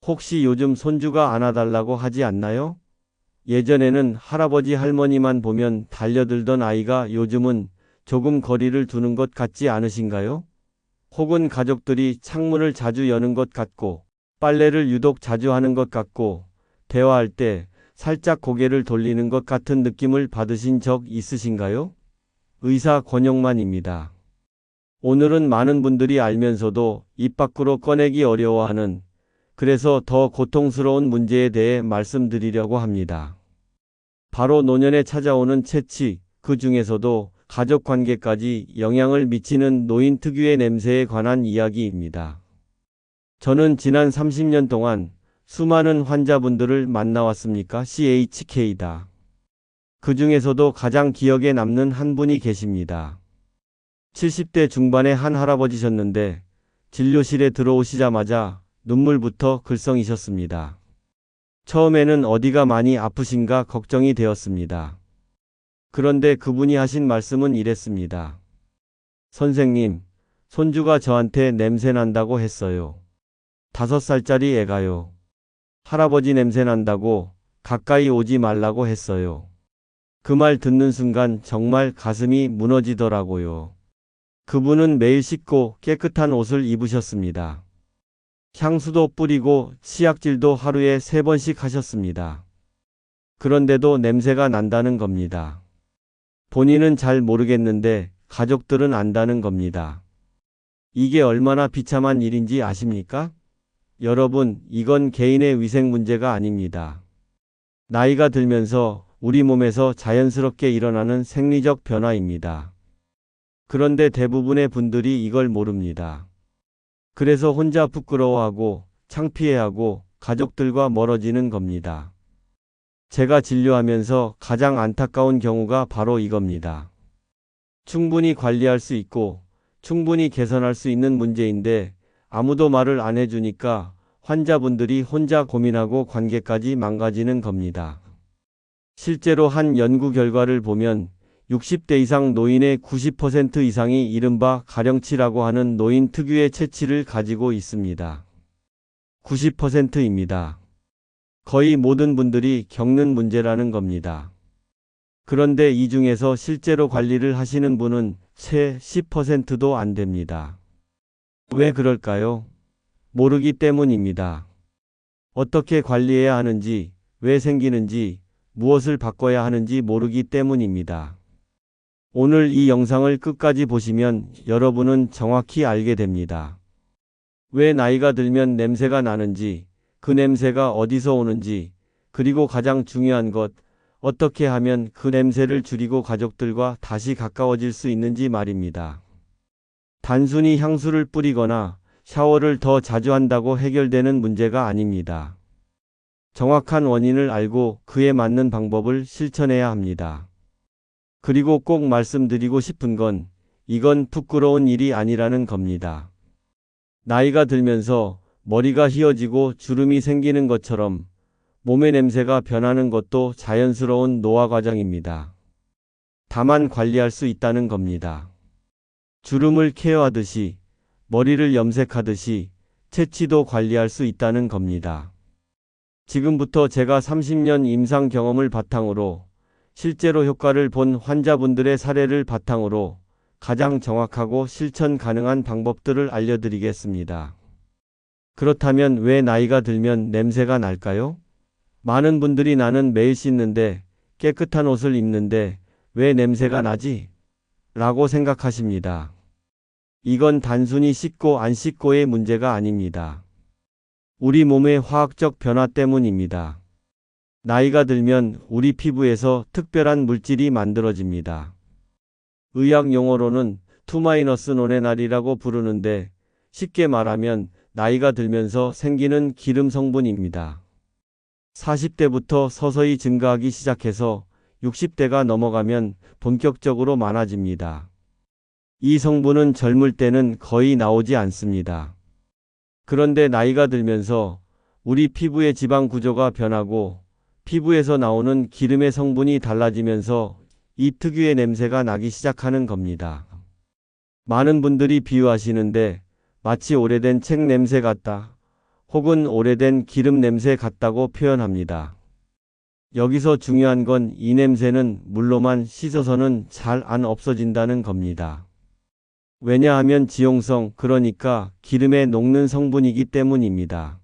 혹시 요즘 손주가 안아달라고 하지 않나요? 예전에는 할아버지 할머니만 보면 달려들던 아이가 요즘은 조금 거리를 두는 것 같지 않으신가요? 혹은 가족들이 창문을 자주 여는 것 같고, 빨래를 유독 자주 하는 것 같고, 대화할 때 살짝 고개를 돌리는 것 같은 느낌을 받으신 적 있으신가요? 의사 권영만입니다. 오늘은 많은 분들이 알면서도 입 밖으로 꺼내기 어려워하는, 그래서 더 고통스러운 문제에 대해 말씀드리려고 합니다. 바로 노년에 찾아오는 채취, 그 중에서도 가족 관계까지 영향을 미치는 노인 특유의 냄새에 관한 이야기입니다. 저는 지난 30년 동안 수많은 환자분들을 만나왔습니까? CHK다. 그 중에서도 가장 기억에 남는 한 분이 계십니다. 70대 중반의 한 할아버지셨는데 진료실에 들어오시자마자 눈물부터 글썽이셨습니다. 처음에는 어디가 많이 아프신가 걱정이 되었습니다. 그런데 그분이 하신 말씀은 이랬습니다. 선생님, 손주가 저한테 냄새 난다고 했어요. 5살짜리 애가요. 할아버지 냄새 난다고 가까이 오지 말라고 했어요. 그 말 듣는 순간 정말 가슴이 무너지더라고요. 그분은 매일 씻고 깨끗한 옷을 입으셨습니다. 향수도 뿌리고 치약질도 하루에 3번씩 하셨습니다. 그런데도 냄새가 난다는 겁니다. 본인은 잘 모르겠는데 가족들은 안다는 겁니다. 이게 얼마나 비참한 일인지 아십니까? 여러분, 이건 개인의 위생 문제가 아닙니다. 나이가 들면서 우리 몸에서 자연스럽게 일어나는 생리적 변화입니다. 그런데 대부분의 분들이 이걸 모릅니다. 그래서 혼자 부끄러워하고 창피해하고 가족들과 멀어지는 겁니다. 제가 진료하면서 가장 안타까운 경우가 바로 이겁니다. 충분히 관리할 수 있고 충분히 개선할 수 있는 문제인데 아무도 말을 안 해주니까 환자분들이 혼자 고민하고 관계까지 망가지는 겁니다. 실제로 한 연구 결과를 보면 60대 이상 노인의 90% 이상이 이른바 가령치라고 하는 노인 특유의 체취를 가지고 있습니다. 90%입니다. 거의 모든 분들이 겪는 문제라는 겁니다. 그런데 이 중에서 실제로 관리를 하시는 분은 채 10%도 안 됩니다. 왜 그럴까요? 모르기 때문입니다. 어떻게 관리해야 하는지, 왜 생기는지, 무엇을 바꿔야 하는지 모르기 때문입니다. 오늘 이 영상을 끝까지 보시면 여러분은 정확히 알게 됩니다. 왜 나이가 들면 냄새가 나는지, 그 냄새가 어디서 오는지, 그리고 가장 중요한 것, 어떻게 하면 그 냄새를 줄이고 가족들과 다시 가까워질 수 있는지 말입니다. 단순히 향수를 뿌리거나 샤워를 더 자주 한다고 해결되는 문제가 아닙니다. 정확한 원인을 알고 그에 맞는 방법을 실천해야 합니다. 그리고 꼭 말씀드리고 싶은 건 이건 부끄러운 일이 아니라는 겁니다. 나이가 들면서 머리가 휘어지고 주름이 생기는 것처럼 몸의 냄새가 변하는 것도 자연스러운 노화 과정입니다. 다만 관리할 수 있다는 겁니다. 주름을 케어하듯이 머리를 염색하듯이 채취도 관리할 수 있다는 겁니다. 지금부터 제가 30년 임상 경험을 바탕으로 실제로 효과를 본 환자분들의 사례를 바탕으로 가장 정확하고 실천 가능한 방법들을 알려드리겠습니다. 그렇다면 왜 나이가 들면 냄새가 날까요? 많은 분들이 나는 매일 씻는데 깨끗한 옷을 입는데 왜 냄새가 나지? 라고 생각하십니다. 이건 단순히 씻고 안 씻고의 문제가 아닙니다. 우리 몸의 화학적 변화 때문입니다. 나이가 들면 우리 피부에서 특별한 물질이 만들어집니다. 의학 용어로는 투마이너스 노레날이라고 부르는데 쉽게 말하면 나이가 들면서 생기는 기름 성분입니다. 40대부터 서서히 증가하기 시작해서 60대가 넘어가면 본격적으로 많아집니다. 이 성분은 젊을 때는 거의 나오지 않습니다. 그런데 나이가 들면서 우리 피부의 지방 구조가 변하고 피부에서 나오는 기름의 성분이 달라지면서 이 특유의 냄새가 나기 시작하는 겁니다. 많은 분들이 비유하시는데 마치 오래된 책 냄새 같다. 혹은 오래된 기름 냄새 같다고 표현합니다. 여기서 중요한 건 이 냄새는 물로만 씻어서는 잘 안 없어진다는 겁니다. 왜냐하면 지용성, 그러니까 기름에 녹는 성분이기 때문입니다.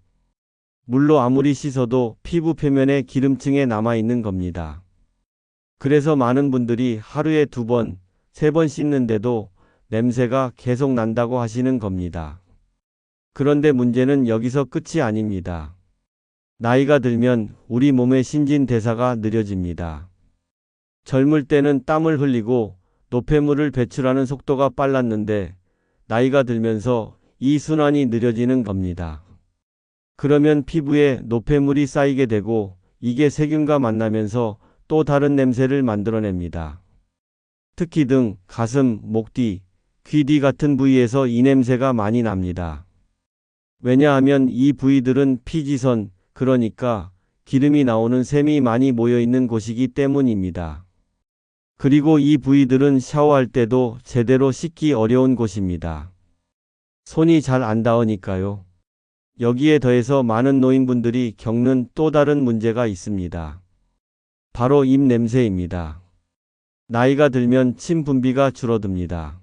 물로 아무리 씻어도 피부 표면에 기름층에 남아있는 겁니다. 그래서 많은 분들이 하루에 2번, 3번 씻는데도 냄새가 계속 난다고 하시는 겁니다. 그런데 문제는 여기서 끝이 아닙니다. 나이가 들면 우리 몸의 신진대사가 느려집니다. 젊을 때는 땀을 흘리고 노폐물을 배출하는 속도가 빨랐는데 나이가 들면서 이 순환이 느려지는 겁니다. 그러면 피부에 노폐물이 쌓이게 되고 이게 세균과 만나면서 또 다른 냄새를 만들어냅니다. 특히 등, 가슴, 목 뒤, 귀 뒤 같은 부위에서 이 냄새가 많이 납니다. 왜냐하면 이 부위들은 피지선, 그러니까 기름이 나오는 샘이 많이 모여있는 곳이기 때문입니다. 그리고 이 부위들은 샤워할 때도 제대로 씻기 어려운 곳입니다. 손이 잘 안 닿으니까요. 여기에 더해서 많은 노인분들이 겪는 또 다른 문제가 있습니다. 바로 입 냄새입니다. 나이가 들면 침 분비가 줄어듭니다.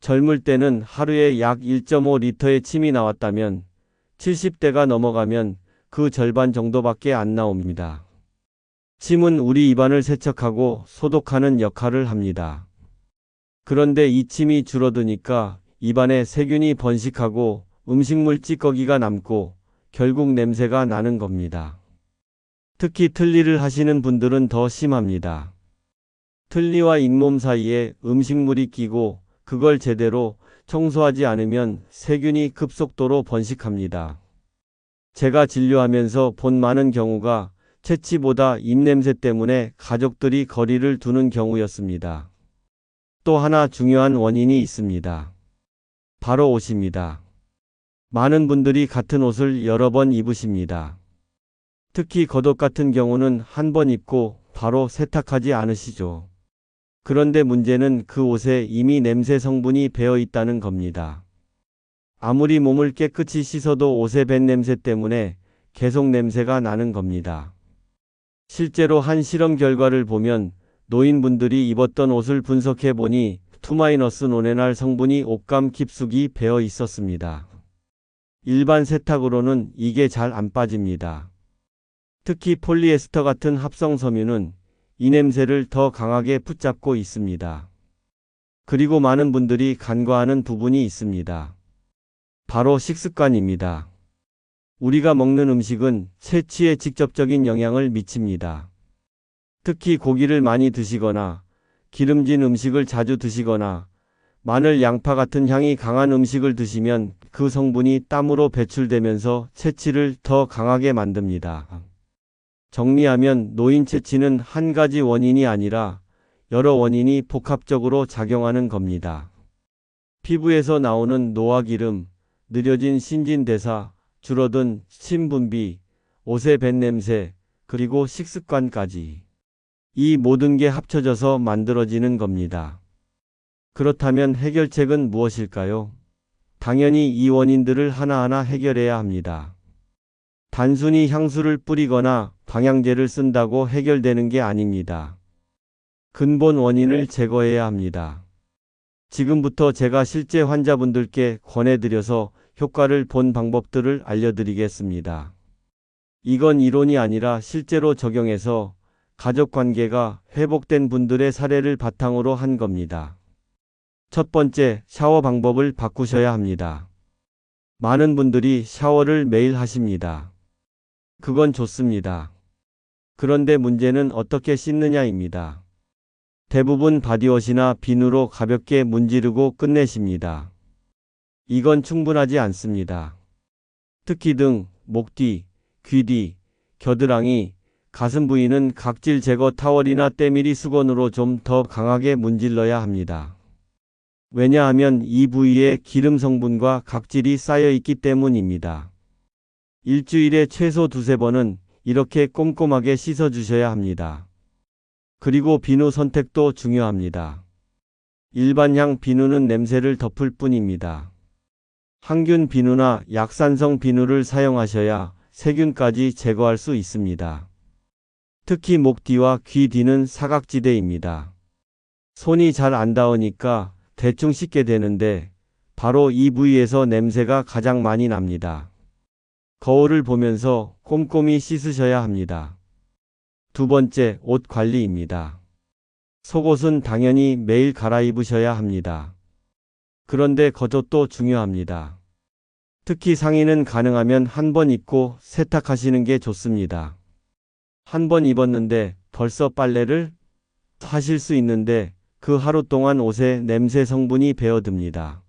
젊을 때는 하루에 약 1.5리터의 침이 나왔다면 70대가 넘어가면 그 절반 정도밖에 안 나옵니다. 침은 우리 입안을 세척하고 소독하는 역할을 합니다. 그런데 이 침이 줄어드니까 입안에 세균이 번식하고 음식물 찌꺼기가 남고 결국 냄새가 나는 겁니다. 특히 틀니를 하시는 분들은 더 심합니다. 틀니와 잇몸 사이에 음식물이 끼고 그걸 제대로 청소하지 않으면 세균이 급속도로 번식합니다. 제가 진료하면서 본 많은 경우가 채취보다 입냄새 때문에 가족들이 거리를 두는 경우였습니다. 또 하나 중요한 원인이 있습니다. 바로 옷입니다. 많은 분들이 같은 옷을 여러 번 입으십니다. 특히 겉옷 같은 경우는 한 번 입고 바로 세탁하지 않으시죠. 그런데 문제는 그 옷에 이미 냄새 성분이 배어 있다는 겁니다. 아무리 몸을 깨끗이 씻어도 옷에 밴 냄새 때문에 계속 냄새가 나는 겁니다. 실제로 한 실험 결과를 보면 노인분들이 입었던 옷을 분석해 보니 투마이너스 노네날 성분이 옷감 깊숙이 배어 있었습니다. 일반 세탁으로는 이게 잘 안 빠집니다. 특히 폴리에스터 같은 합성 섬유는 이 냄새를 더 강하게 붙잡고 있습니다. 그리고 많은 분들이 간과하는 부분이 있습니다. 바로 식습관입니다. 우리가 먹는 음식은 채취에 직접적인 영향을 미칩니다. 특히 고기를 많이 드시거나 기름진 음식을 자주 드시거나 마늘, 양파 같은 향이 강한 음식을 드시면 그 성분이 땀으로 배출되면서 채취를 더 강하게 만듭니다. 정리하면 노인 채취는 한 가지 원인이 아니라 여러 원인이 복합적으로 작용하는 겁니다. 피부에서 나오는 노화기름, 느려진 신진대사, 줄어든 침 분비, 옷에 밴 냄새, 그리고 식습관까지. 이 모든 게 합쳐져서 만들어지는 겁니다. 그렇다면 해결책은 무엇일까요? 당연히 이 원인들을 하나하나 해결해야 합니다. 단순히 향수를 뿌리거나 방향제를 쓴다고 해결되는 게 아닙니다. 근본 원인을 제거해야 합니다. 지금부터 제가 실제 환자분들께 권해드려서 효과를 본 방법들을 알려드리겠습니다. 이건 이론이 아니라 실제로 적용해서 가족관계가 회복된 분들의 사례를 바탕으로 한 겁니다. 첫 번째, 샤워 방법을 바꾸셔야 합니다. 많은 분들이 샤워를 매일 하십니다. 그건 좋습니다. 그런데 문제는 어떻게 씻느냐입니다. 대부분 바디워시나 비누로 가볍게 문지르고 끝내십니다. 이건 충분하지 않습니다. 특히 등, 목 뒤, 귀 뒤, 겨드랑이, 가슴 부위는 각질 제거 타월이나 때밀이 수건으로 좀 더 강하게 문질러야 합니다. 왜냐하면 이 부위에 기름 성분과 각질이 쌓여 있기 때문입니다. 일주일에 최소 2~3번은 이렇게 꼼꼼하게 씻어 주셔야 합니다. 그리고 비누 선택도 중요합니다. 일반향 비누는 냄새를 덮을 뿐입니다. 항균 비누나 약산성 비누를 사용하셔야 세균까지 제거할 수 있습니다. 특히 목 뒤와 귀 뒤는 사각지대입니다. 손이 잘 안 닿으니까 대충 씻게 되는데 바로 이 부위에서 냄새가 가장 많이 납니다. 거울을 보면서 꼼꼼히 씻으셔야 합니다. 두 번째, 옷 관리입니다. 속옷은 당연히 매일 갈아입으셔야 합니다. 그런데 겉옷도 중요합니다. 특히 상의는 가능하면 한 번 입고 세탁하시는 게 좋습니다. 한 번 입었는데 벌써 빨래를 하실 수 있는데 그 하루 동안 옷에 냄새 성분이 배어듭니다.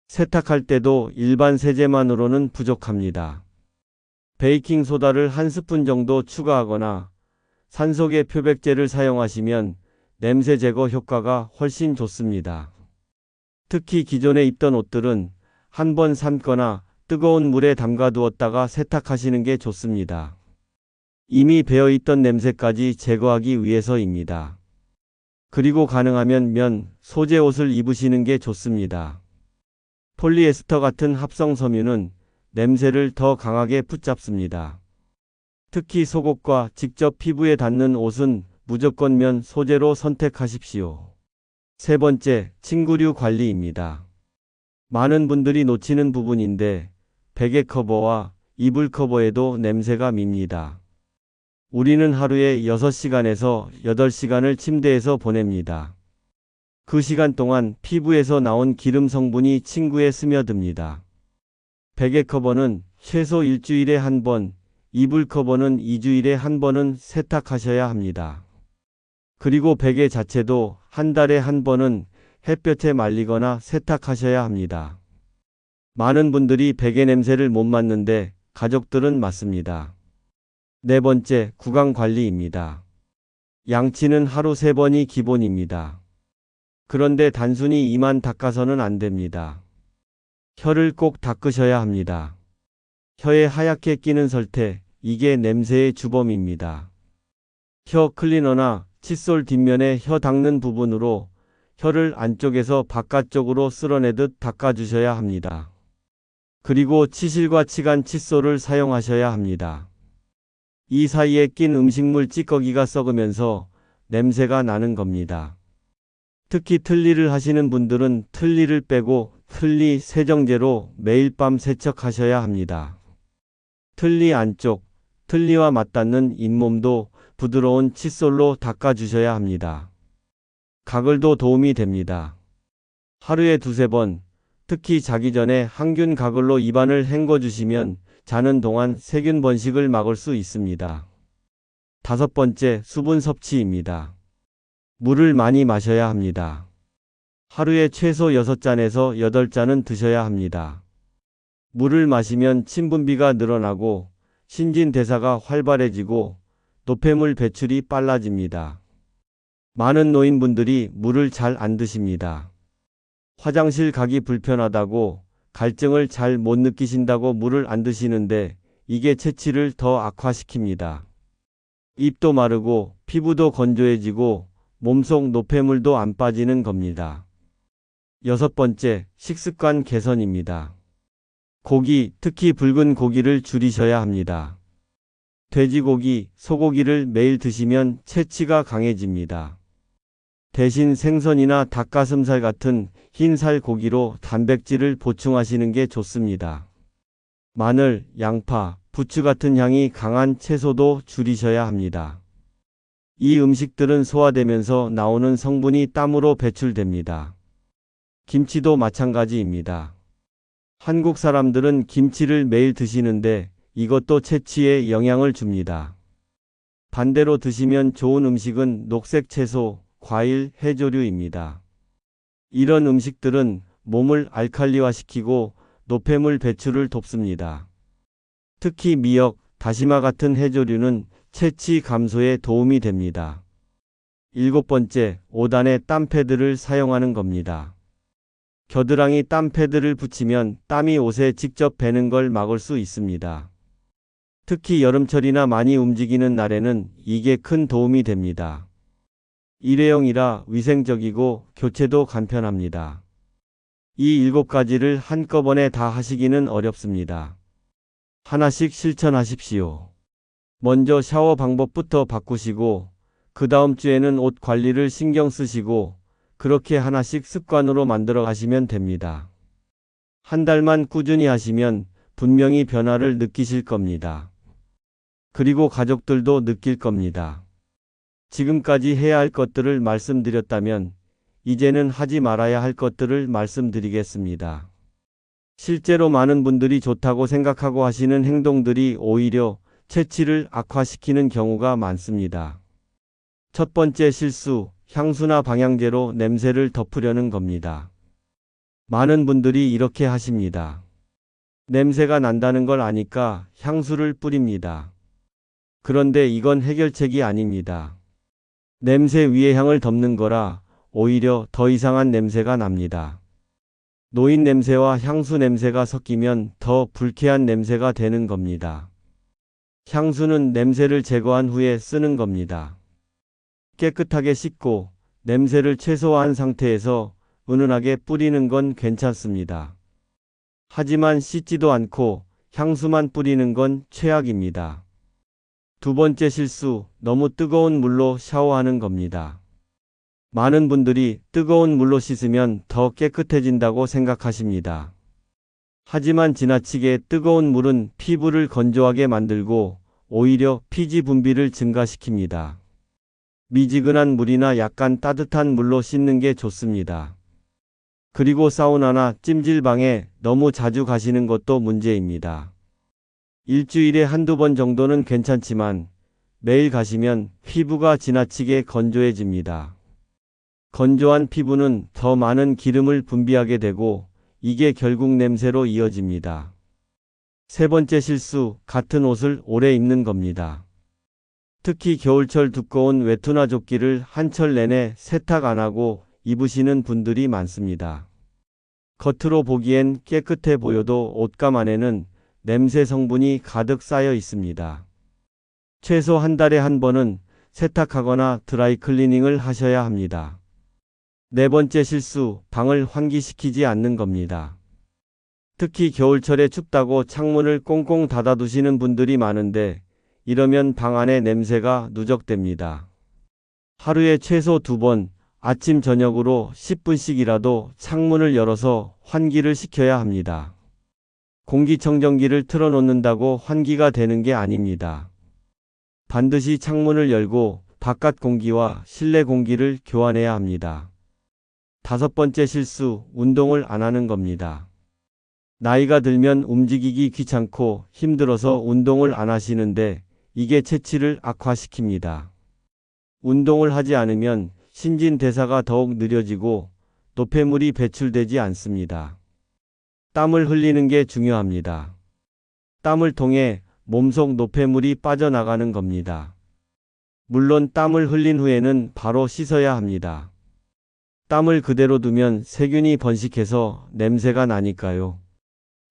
세탁할 때도 일반 세제만으로는 부족합니다. 베이킹 소다를 한 스푼 정도 추가하거나 산소계 표백제를 사용하시면 냄새 제거 효과가 훨씬 좋습니다. 특히 기존에 입던 옷들은 한 번 삶거나 뜨거운 물에 담가 두었다가 세탁하시는 게 좋습니다. 이미 배어있던 냄새까지 제거하기 위해서입니다. 그리고 가능하면 면, 소재 옷을 입으시는 게 좋습니다. 폴리에스터 같은 합성 섬유는 냄새를 더 강하게 붙잡습니다. 특히 속옷과 직접 피부에 닿는 옷은 무조건 면 소재로 선택하십시오. 세 번째, 침구류 관리입니다. 많은 분들이 놓치는 부분인데 베개 커버와 이불 커버에도 냄새가 밉니다. 우리는 하루에 6시간에서 8시간을 침대에서 보냅니다. 그 시간 동안 피부에서 나온 기름 성분이 침구에 스며듭니다. 베개 커버는 최소 일주일에 한 번, 이불 커버는 2주일에 한 번은 세탁하셔야 합니다. 그리고 베개 자체도 한 달에 한 번은 햇볕에 말리거나 세탁하셔야 합니다. 많은 분들이 베개 냄새를 못 맡는데 가족들은 맡습니다. 네 번째, 구강 관리입니다. 양치는 하루 3번이 기본입니다. 그런데 단순히 이만 닦아서는 안 됩니다. 혀를 꼭 닦으셔야 합니다. 혀에 하얗게 끼는 설태, 이게 냄새의 주범입니다. 혀 클리너나 칫솔 뒷면에 혀 닦는 부분으로 혀를 안쪽에서 바깥쪽으로 쓸어내듯 닦아주셔야 합니다. 그리고 치실과 치간 칫솔을 사용하셔야 합니다. 이 사이에 낀 음식물 찌꺼기가 썩으면서 냄새가 나는 겁니다. 특히 틀니를 하시는 분들은 틀니를 빼고 틀니 세정제로 매일 밤 세척하셔야 합니다. 틀니 안쪽, 틀니와 맞닿는 잇몸도 부드러운 칫솔로 닦아주셔야 합니다. 가글도 도움이 됩니다. 하루에 2~3번, 특히 자기 전에 항균 가글로 입안을 헹궈주시면 자는 동안 세균 번식을 막을 수 있습니다. 다섯 번째, 수분 섭취입니다. 물을 많이 마셔야 합니다. 하루에 최소 6잔에서 8잔은 드셔야 합니다. 물을 마시면 침분비가 늘어나고 신진대사가 활발해지고 노폐물 배출이 빨라집니다. 많은 노인분들이 물을 잘 안 드십니다. 화장실 가기 불편하다고 갈증을 잘 못 느끼신다고 물을 안 드시는데 이게 체취를 더 악화시킵니다. 입도 마르고 피부도 건조해지고 몸속 노폐물도 안 빠지는 겁니다. 여섯 번째, 식습관 개선입니다. 고기, 특히 붉은 고기를 줄이셔야 합니다. 돼지고기, 소고기를 매일 드시면 체취가 강해집니다. 대신 생선이나 닭가슴살 같은 흰살 고기로 단백질을 보충하시는 게 좋습니다. 마늘, 양파, 부추 같은 향이 강한 채소도 줄이셔야 합니다. 이 음식들은 소화되면서 나오는 성분이 땀으로 배출됩니다. 김치도 마찬가지입니다. 한국 사람들은 김치를 매일 드시는데 이것도 체취에 영향을 줍니다. 반대로 드시면 좋은 음식은 녹색 채소, 과일, 해조류입니다. 이런 음식들은 몸을 알칼리화시키고 노폐물 배출을 돕습니다. 특히 미역, 다시마 같은 해조류는 체취 감소에 도움이 됩니다. 일곱 번째, 옷 안에 땀패드를 사용하는 겁니다. 겨드랑이 땀패드를 붙이면 땀이 옷에 직접 배는 걸 막을 수 있습니다. 특히 여름철이나 많이 움직이는 날에는 이게 큰 도움이 됩니다. 일회용이라 위생적이고 교체도 간편합니다. 이 7가지를 한꺼번에 다 하시기는 어렵습니다. 하나씩 실천하십시오. 먼저 샤워 방법부터 바꾸시고, 그 다음 주에는 옷 관리를 신경 쓰시고, 그렇게 하나씩 습관으로 만들어 가시면 됩니다. 한 달만 꾸준히 하시면 분명히 변화를 느끼실 겁니다. 그리고 가족들도 느낄 겁니다. 지금까지 해야 할 것들을 말씀드렸다면, 이제는 하지 말아야 할 것들을 말씀드리겠습니다. 실제로 많은 분들이 좋다고 생각하고 하시는 행동들이 오히려 체취를 악화시키는 경우가 많습니다. 첫 번째 실수, 향수나 방향제로 냄새를 덮으려는 겁니다. 많은 분들이 이렇게 하십니다. 냄새가 난다는 걸 아니까 향수를 뿌립니다. 그런데 이건 해결책이 아닙니다. 냄새 위에 향을 덮는 거라 오히려 더 이상한 냄새가 납니다. 노인 냄새와 향수 냄새가 섞이면 더 불쾌한 냄새가 되는 겁니다. 향수는 냄새를 제거한 후에 쓰는 겁니다. 깨끗하게 씻고 냄새를 최소화한 상태에서 은은하게 뿌리는 건 괜찮습니다. 하지만 씻지도 않고 향수만 뿌리는 건 최악입니다. 두 번째 실수, 너무 뜨거운 물로 샤워하는 겁니다. 많은 분들이 뜨거운 물로 씻으면 더 깨끗해진다고 생각하십니다. 하지만 지나치게 뜨거운 물은 피부를 건조하게 만들고 오히려 피지 분비를 증가시킵니다. 미지근한 물이나 약간 따뜻한 물로 씻는 게 좋습니다. 그리고 사우나나 찜질방에 너무 자주 가시는 것도 문제입니다. 일주일에 한두 번 정도는 괜찮지만 매일 가시면 피부가 지나치게 건조해집니다. 건조한 피부는 더 많은 기름을 분비하게 되고 이게 결국 냄새로 이어집니다. 세 번째 실수, 같은 옷을 오래 입는 겁니다. 특히 겨울철 두꺼운 외투나 조끼를 한철 내내 세탁 안 하고 입으시는 분들이 많습니다. 겉으로 보기엔 깨끗해 보여도 옷감 안에는 냄새 성분이 가득 쌓여 있습니다. 최소 한 달에 한 번은 세탁하거나 드라이 클리닝을 하셔야 합니다. 네 번째 실수, 방을 환기시키지 않는 겁니다. 특히 겨울철에 춥다고 창문을 꽁꽁 닫아두시는 분들이 많은데 이러면 방 안에 냄새가 누적됩니다. 하루에 최소 2번, 아침 저녁으로 10분씩이라도 창문을 열어서 환기를 시켜야 합니다. 공기청정기를 틀어놓는다고 환기가 되는 게 아닙니다. 반드시 창문을 열고 바깥 공기와 실내 공기를 교환해야 합니다. 다섯 번째 실수, 운동을 안 하는 겁니다. 나이가 들면 움직이기 귀찮고 힘들어서 운동을 안 하시는데 이게 체취를 악화시킵니다. 운동을 하지 않으면 신진대사가 더욱 느려지고 노폐물이 배출되지 않습니다. 땀을 흘리는 게 중요합니다. 땀을 통해 몸속 노폐물이 빠져나가는 겁니다. 물론 땀을 흘린 후에는 바로 씻어야 합니다. 땀을 그대로 두면 세균이 번식해서 냄새가 나니까요.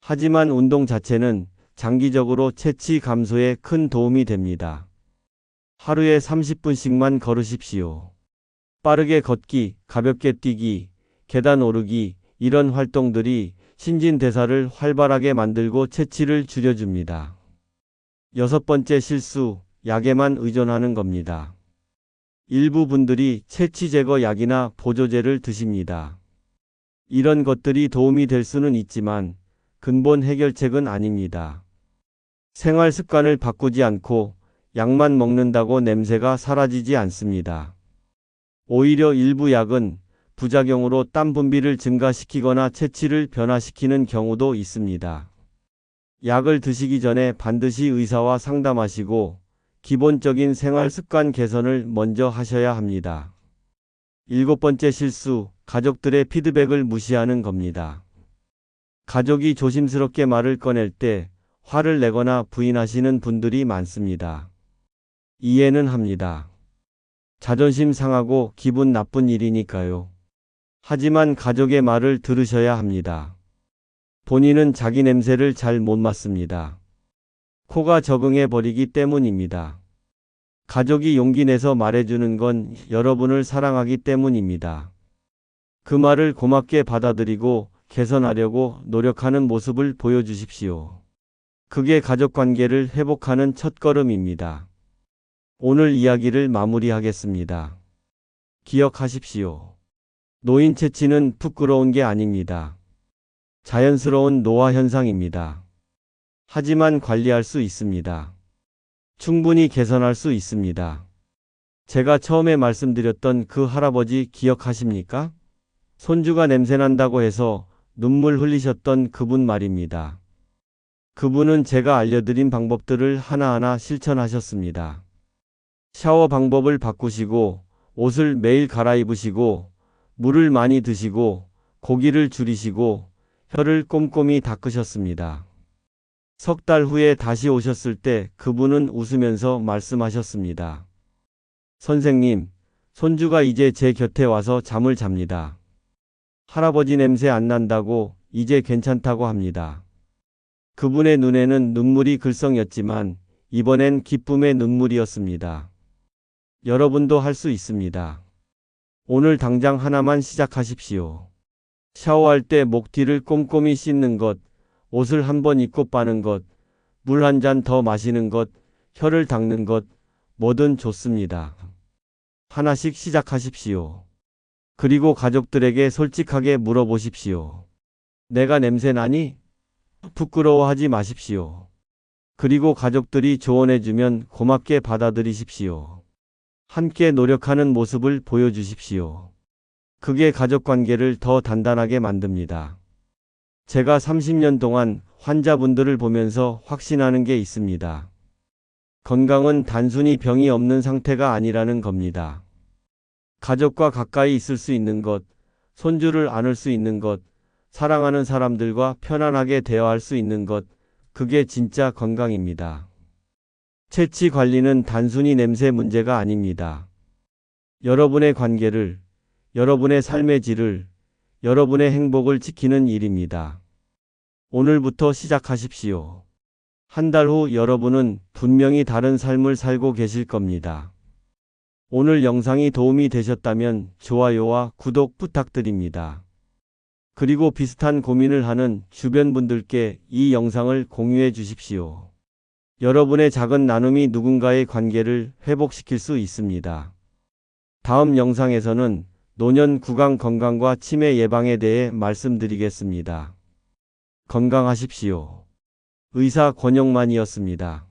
하지만 운동 자체는 장기적으로 체취 감소에 큰 도움이 됩니다. 하루에 30분씩만 걸으십시오. 빠르게 걷기, 가볍게 뛰기, 계단 오르기, 이런 활동들이 신진대사를 활발하게 만들고 체취를 줄여줍니다. 여섯 번째 실수, 약에만 의존하는 겁니다. 일부 분들이 체취 제거 약이나 보조제를 드십니다. 이런 것들이 도움이 될 수는 있지만 근본 해결책은 아닙니다. 생활 습관을 바꾸지 않고 약만 먹는다고 냄새가 사라지지 않습니다. 오히려 일부 약은 부작용으로 땀 분비를 증가시키거나 체취를 변화시키는 경우도 있습니다. 약을 드시기 전에 반드시 의사와 상담하시고 기본적인 생활 습관 개선을 먼저 하셔야 합니다. 일곱 번째 실수, 가족들의 피드백을 무시하는 겁니다. 가족이 조심스럽게 말을 꺼낼 때 화를 내거나 부인하시는 분들이 많습니다. 이해는 합니다. 자존심 상하고 기분 나쁜 일이니까요. 하지만 가족의 말을 들으셔야 합니다. 본인은 자기 냄새를 잘 못 맡습니다. 코가 적응해 버리기 때문입니다. 가족이 용기 내서 말해주는 건 여러분을 사랑하기 때문입니다. 그 말을 고맙게 받아들이고 개선하려고 노력하는 모습을 보여주십시오. 그게 가족 관계를 회복하는 첫걸음입니다. 오늘 이야기를 마무리하겠습니다. 기억하십시오. 노인 채취는 부끄러운 게 아닙니다. 자연스러운 노화 현상입니다. 하지만 관리할 수 있습니다. 충분히 개선할 수 있습니다. 제가 처음에 말씀드렸던 그 할아버지 기억하십니까? 손주가 냄새난다고 해서 눈물 흘리셨던 그분 말입니다. 그분은 제가 알려드린 방법들을 하나하나 실천하셨습니다. 샤워 방법을 바꾸시고, 옷을 매일 갈아입으시고, 물을 많이 드시고, 고기를 줄이시고, 혀를 꼼꼼히 닦으셨습니다. 석 달 후에 다시 오셨을 때 그분은 웃으면서 말씀하셨습니다. 선생님, 손주가 이제 제 곁에 와서 잠을 잡니다. 할아버지 냄새 안 난다고 이제 괜찮다고 합니다. 그분의 눈에는 눈물이 글썽였지만 이번엔 기쁨의 눈물이었습니다. 여러분도 할 수 있습니다. 오늘 당장 하나만 시작하십시오. 샤워할 때 목 뒤를 꼼꼼히 씻는 것, 옷을 한 번 입고 빠는 것, 물 한 잔 더 마시는 것, 혀를 닦는 것, 뭐든 좋습니다. 하나씩 시작하십시오. 그리고 가족들에게 솔직하게 물어보십시오. 내가 냄새 나니? 부끄러워하지 마십시오. 그리고 가족들이 조언해주면 고맙게 받아들이십시오. 함께 노력하는 모습을 보여주십시오. 그게 가족관계를 더 단단하게 만듭니다. 제가 30년 동안 환자분들을 보면서 확신하는 게 있습니다. 건강은 단순히 병이 없는 상태가 아니라는 겁니다. 가족과 가까이 있을 수 있는 것, 손주를 안을 수 있는 것, 사랑하는 사람들과 편안하게 대화할 수 있는 것, 그게 진짜 건강입니다. 채취 관리는 단순히 냄새 문제가 아닙니다. 여러분의 관계를, 여러분의 삶의 질을, 여러분의 행복을 지키는 일입니다. 오늘부터 시작하십시오. 한 달 후 여러분은 분명히 다른 삶을 살고 계실 겁니다. 오늘 영상이 도움이 되셨다면 좋아요와 구독 부탁드립니다. 그리고 비슷한 고민을 하는 주변 분들께 이 영상을 공유해 주십시오. 여러분의 작은 나눔이 누군가의 관계를 회복시킬 수 있습니다. 다음 영상에서는 노년 구강 건강과 치매 예방에 대해 말씀드리겠습니다. 건강하십시오. 의사 권영만이었습니다.